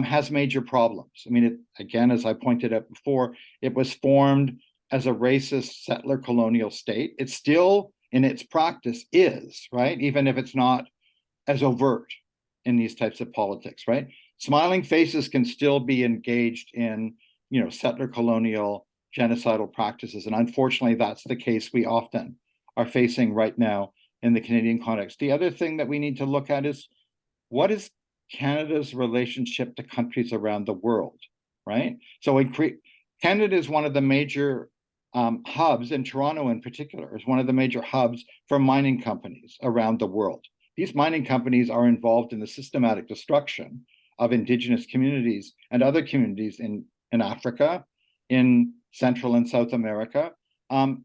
has major problems. I mean, again, as I pointed out before, it was formed as a racist settler colonial state. It still, in its practice, is, right? Even if it's not as overt in these types of politics, right? Smiling faces can still be engaged in, settler colonial genocidal practices. And unfortunately, that's the case we often are facing right now in the Canadian context. The other thing that we need to look at is, what is Canada's relationship to countries around the world, right? So Canada is one of the major hubs, and Toronto in particular is one of the major hubs for mining companies around the world. These mining companies are involved in the systematic destruction of Indigenous communities and other communities in Africa, in Central and South America.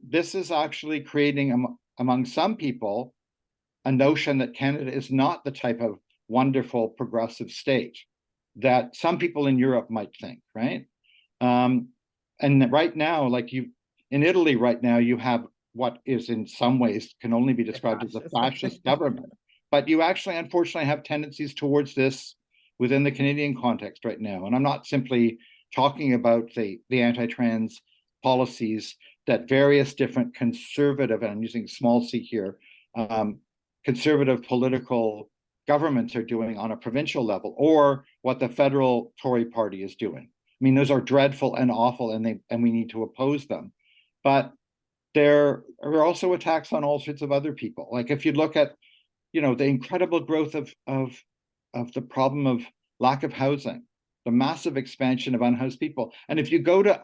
This is actually creating among some people a notion that Canada is not the type of wonderful progressive state that some people in Europe might think, right? And right now, in Italy right now, you have what is in some ways can only be described as a fascist government. But you actually, unfortunately, have tendencies towards this within the Canadian context right now. And I'm not simply talking about the anti-trans policies that various different conservative, and I'm using small c here, conservative political governments are doing on a provincial level, or what the federal Tory party is doing. I mean, those are dreadful and awful, and we need to oppose them. But there are also attacks on all sorts of other people. Like if you look at, the incredible growth of the problem of lack of housing, the massive expansion of unhoused people. And if you go to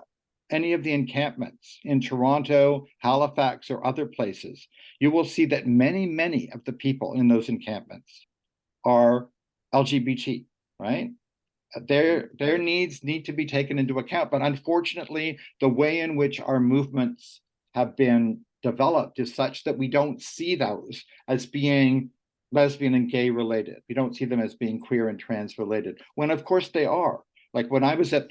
any of the encampments in Toronto, Halifax, or other places, you will see that many, many of the people in those encampments are LGBT, right? Their needs need to be taken into account. But unfortunately, the way in which our movements have been developed is such that we don't see those as being lesbian and gay related. We don't see them as being queer and trans related, when of course they are. Like when I was at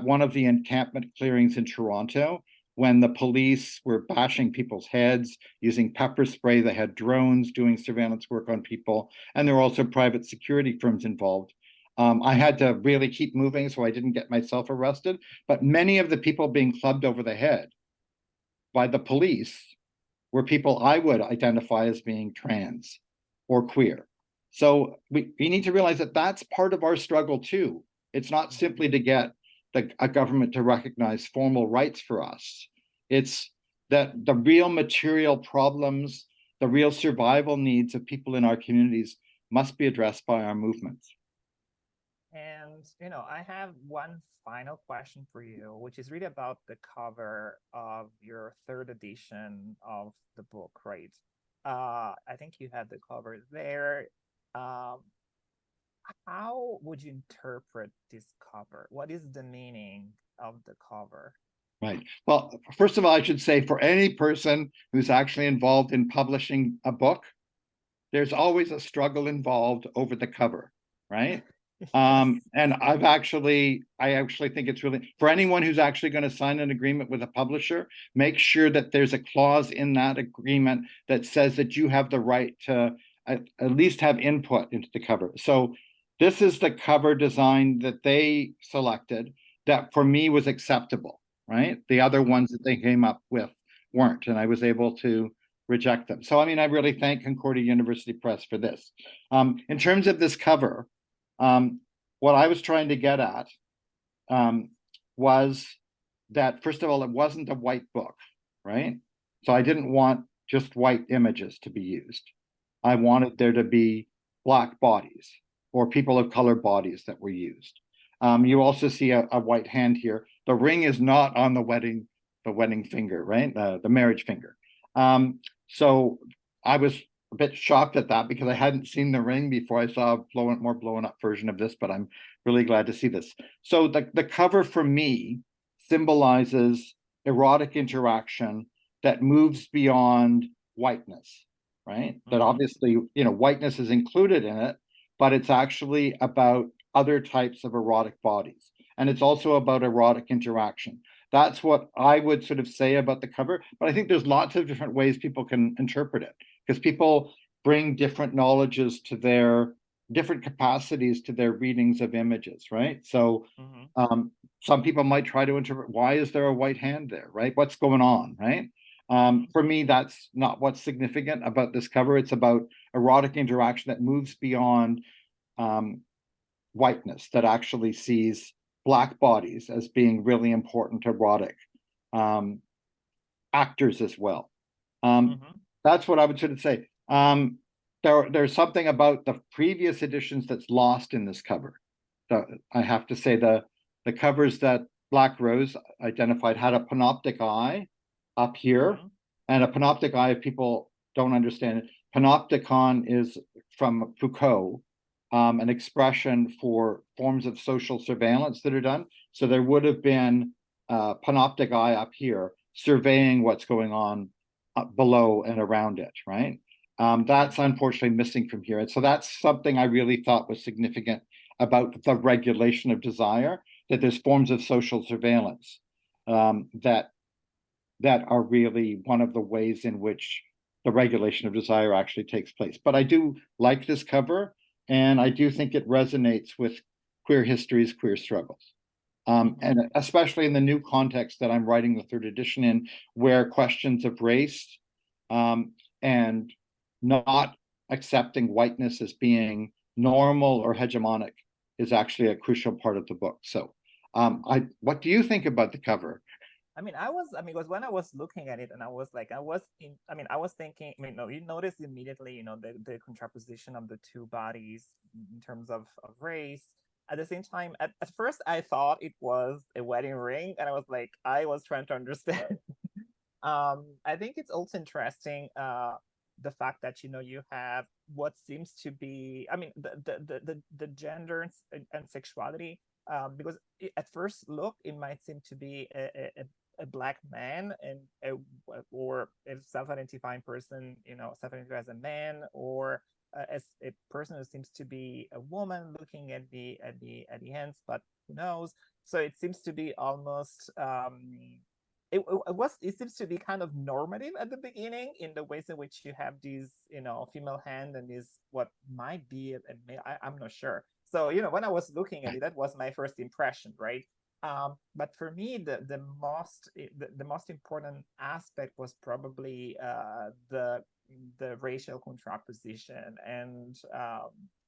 one of the encampment clearings in Toronto, when the police were bashing people's heads, using pepper spray. They had drones doing surveillance work on people, and there were also private security firms involved. I had to really keep moving so I didn't get myself arrested, but many of the people being clubbed over the head by the police were people I would identify as being trans or queer. So we need to realize that that's part of our struggle too. It's not simply to get a government to recognize formal rights for us. It's that the real material problems, the real survival needs of people in our communities must be addressed by our movements. And, I have one final question for you, which is really about the cover of your third edition of the book, right? I think you had the cover there. Um, how would you interpret this cover? What is the meaning of the cover? Right. Well, first of all, I should say for any person who's actually involved in publishing a book, there's always a struggle involved over the cover, right? Yes. And I actually think it's really, for anyone who's actually going to sign an agreement with a publisher, make sure that there's a clause in that agreement that says that you have the right to at least have input into the cover. So this is the cover design that they selected that for me was acceptable, right? The other ones that they came up with weren't, and I was able to reject them. So, I mean, I really thank Concordia University Press for this. In terms of this cover, what I was trying to get at was that, first of all, it wasn't a white book, right? So I didn't want just white images to be used. I wanted there to be Black bodies or people of color bodies that were used. You also see a white hand here. The ring is not on the wedding finger, right? The marriage finger. So I was a bit shocked at that because I hadn't seen the ring before. I saw a more blown up version of this, but I'm really glad to see this. So the cover for me symbolizes erotic interaction that moves beyond whiteness, right? That obviously, whiteness is included in it, but it's actually about other types of erotic bodies. And it's also about erotic interaction. That's what I would sort of say about the cover. But I think there's lots of different ways people can interpret it because people bring different knowledges to their different capacities to their readings of images, right? So some people might try to interpret, why is there a white hand there, right? What's going on, right? For me, that's not what's significant about this cover. It's about erotic interaction that moves beyond whiteness, that actually sees Black bodies as being really important erotic actors as well. That's what I would sort of say. There's something about the previous editions that's lost in this cover. I have to say the covers that Black Rose identified had a panoptic eye up here, and a panoptic eye, if people don't understand it, panopticon is from Foucault, an expression for forms of social surveillance that are done. So there would have been a panoptic eye up here surveying what's going on below and around it, right? That's unfortunately missing from here. And so that's something I really thought was significant about the regulation of desire, that there's forms of social surveillance that are really one of the ways in which the regulation of desire actually takes place. But I do like this cover, and I do think it resonates with queer histories, queer struggles. And especially in the new context that I'm writing the third edition in, where questions of race and not accepting whiteness as being normal or hegemonic is actually a crucial part of the book. So what do you think about the cover? Because when I was looking at it and I was thinking, no, you notice immediately, the contraposition of the two bodies in terms of race. At the same time, at first I thought it was a wedding ring, and I was trying to understand. I think it's also interesting, the fact that, you have what seems to be, the gender and sexuality, because at first look, it might seem to be a Black man or a self-identifying person, self-identify as a man, or as a person who seems to be a woman looking at the hands, but who knows? So it seems to be almost it seems to be kind of normative at the beginning in the ways in which you have these, female hand and is what might be a male. I'm not sure. So, when I was looking at it, that was my first impression, right? But for me, the most important aspect was probably the the racial contraposition, and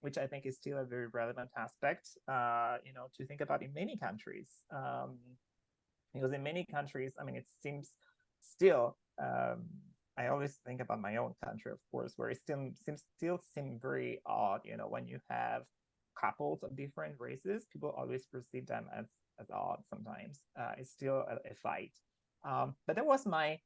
which I think is still a very relevant aspect, to think about in many countries. Because in many countries, I mean, it seems still, I always think about my own country, of course, where it still seem very odd, when you have couples of different races, people always perceive them as odd sometimes. It's still a fight. But that was my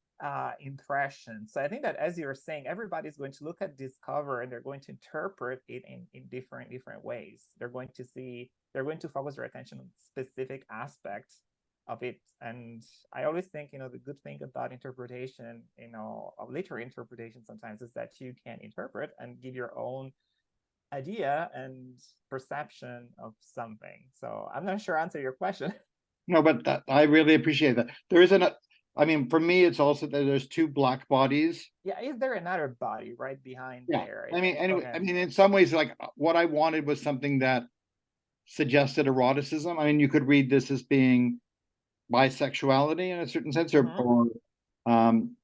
impression. So I think that, as you're saying, everybody's going to look at this cover and they're going to interpret it in different ways. They're going to focus their attention on specific aspects of it. And I always think, the good thing about interpretation, of literary interpretation sometimes, is that you can interpret and give your own idea and perception of something. So I'm not sure I answer your question. No, but I really appreciate that. There isn't I mean, for me, it's also that there's two black bodies. Yeah, is there another body right behind Yeah. there? I mean, anyway, Okay. I mean, in some ways, like what I wanted was something that suggested eroticism. I mean, you could read this as being bisexuality in a certain sense, um,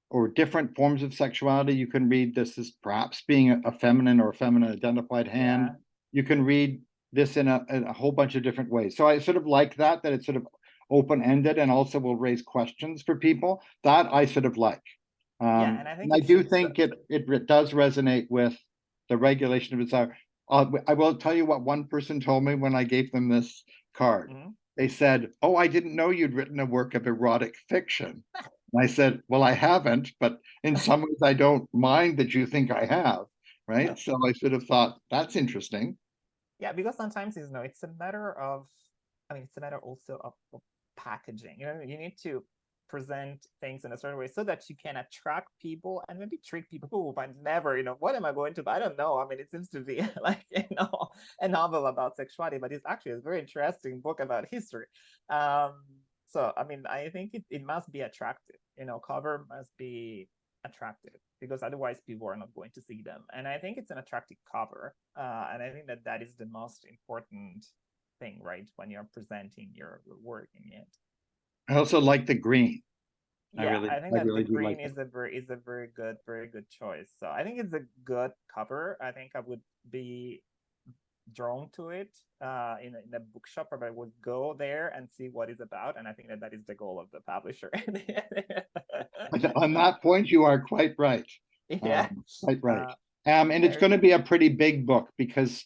or different forms of sexuality. You can read this as perhaps being a feminine or a feminine identified hand. Yeah. You can read this in a whole bunch of different ways. So I sort of like that it's sort of open-ended and also will raise questions for people. That I sort of like. Yeah, and I think I it do should. think it does resonate with the regulation of desire. I will tell you what one person told me when I gave them this card. Mhm. They said, "Oh, I didn't know you'd written a work of erotic fiction." And I said, "Well, I haven't, but in some ways I don't mind that you think I have." Right. So I sort of thought that's interesting. Yeah, because sometimes it's a matter of, it's a matter also of packaging. You need to present things in a certain way so that you can attract people and maybe trick people who might never, what am I going to buy? I don't know. I mean, it seems to be like, a novel about sexuality, but it's actually a very interesting book about history. So I mean, I think it must be attractive. Cover must be attractive, because otherwise people are not going to see them. And I think it's an attractive cover, and I think that is the most important thing, right, when you're presenting your work in it. I also like the green. Yeah, I think I that the really do like green that. is a very good choice. So I think it's a good cover. I think I would be drawn to it in a bookshop, or I would go there and see what it's about. And I think that is the goal of the publisher. On that point, you are quite right. Yeah. Quite right. Uh, And it's Gary. going to be a pretty big book because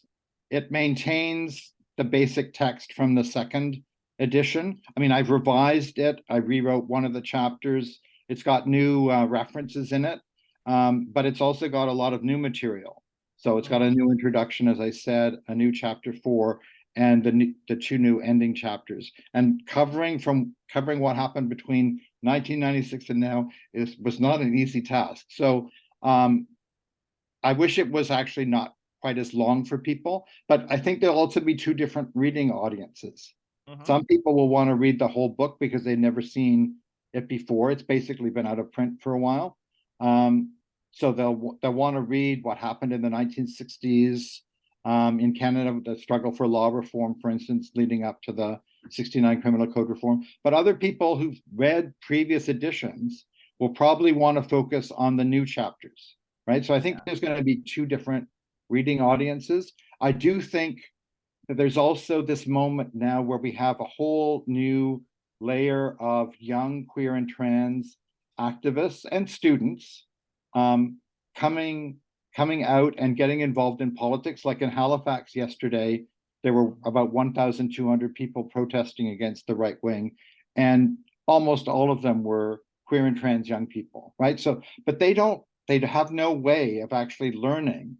it maintains the basic text from the second edition. I mean, I've revised it. I rewrote one of the chapters. It's got new references in it, but it's also got a lot of new material. So it's got a Mhm. new introduction, as I said, a new chapter 4, and the two new ending chapters. And covering what happened between 1996 and now was not an easy task. So I wish it was actually not quite as long for people, but I think there'll also be two different reading audiences. Mhm. Some people will want to read the whole book because they've never seen it before. It's basically been out of print for a while. So they'll want to read what happened in the 1960s in Canada, the struggle for law reform, for instance, leading up to the 69 criminal code reform. But other people who've read previous editions will probably want to focus on the new chapters, right? So I think Yeah. there's going to be two different reading audiences. I do think that there's also this moment now where we have a whole new layer of young queer and trans activists and students coming out and getting involved in politics. Like in Halifax yesterday, there were about 1,200 people protesting against the right wing, and almost all of them were queer and trans young people, right? So, but they have no way of actually learning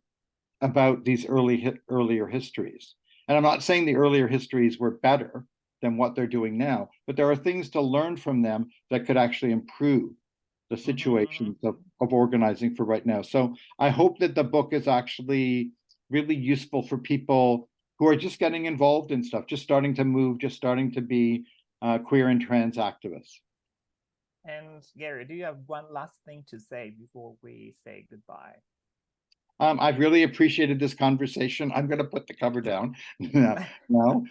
about these earlier histories. And I'm not saying the earlier histories were better than what they're doing now, but there are things to learn from them that could actually improve the Mhm. situations of organizing for right now. So I hope that the book is actually really useful for people who are just getting involved in stuff, just starting to move, just starting to be queer and trans activists. And Gary, do you have one last thing to say before we say goodbye? I've really appreciated this conversation. I'm going to put the cover down now.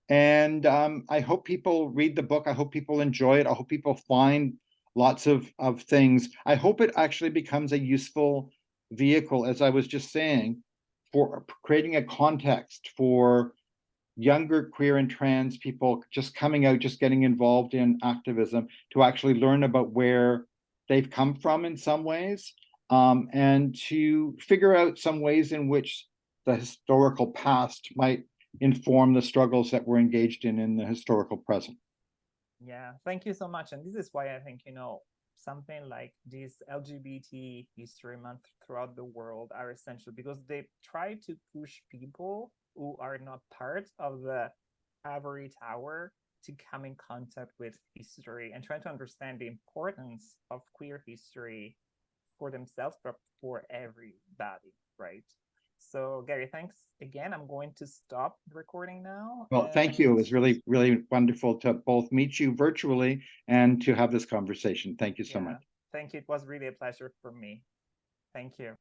And I hope people read the book. I hope people enjoy it. I hope people find lots of things. I hope it actually becomes a useful vehicle, as I was just saying, for creating a context for younger queer and trans people just coming out, just getting involved in activism, to actually learn about where they've come from in some ways, and to figure out some ways in which the historical past might inform the struggles that we're engaged in the historical present. Yeah, thank you so much. And this is why I think, something like this LGBT History Month throughout the world are essential, because they try to push people who are not part of the ivory tower to come in contact with history and try to understand the importance of queer history for themselves, but for everybody, right? So, Gary, thanks again. I'm going to stop recording now. Well, thank you. It was really, really wonderful to both meet you virtually and to have this conversation. Thank you so Yeah, much. thank you. It was really a pleasure for me. Thank you.